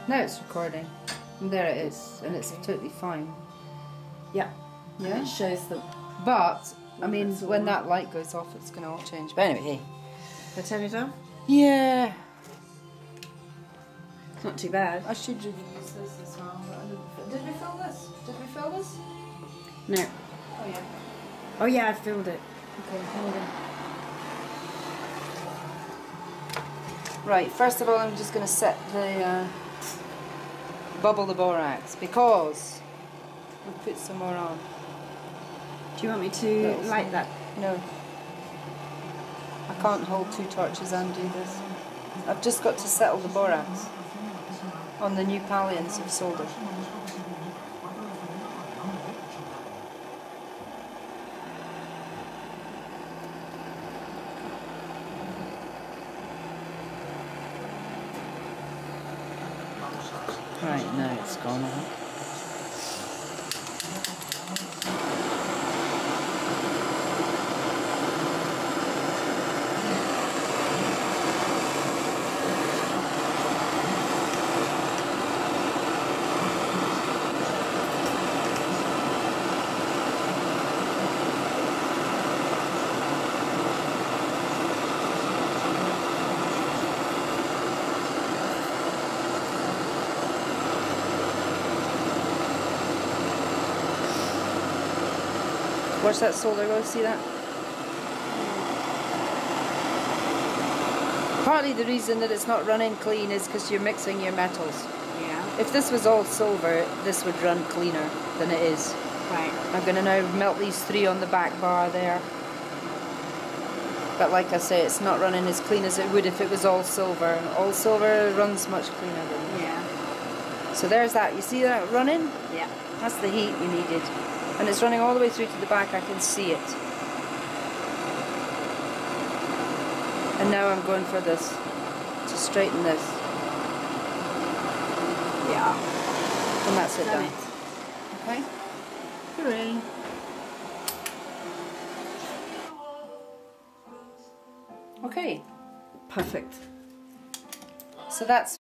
Now it's recording. And there it is, and it's totally fine. Yeah. Yeah. It shows the. But I mean, when that light goes off, it's going to all change. But anyway, hey. Can I turn it off? Yeah. It's not too bad. I should have used this as well, but I didn't. Did we fill this? Did we fill this? No. Oh yeah. Oh yeah, I filled it. Okay, hold on. Right, first of all, I'm just going to set the bubble the borax because we'll put some more on. Do you want me to light that? No. I can't hold two torches and do this. I've just got to settle the borax on the new pallions of solder. Right, now it's gone on. Watch that solder go, see that? Partly the reason that it's not running clean is because you're mixing your metals. Yeah. If this was all silver, this would run cleaner than it is. Right. I'm going to now melt these three on the back bar there. But like I say, it's not running as clean as it would if it was all silver. All silver runs much cleaner than this. Yeah. So there's that. You see that running? Yeah. That's the heat we needed. And it's running all the way through to the back, I can see it. And now I'm going for this, to straighten this. Yeah. And that's it done. Okay? Hooray. Okay. Perfect. So that's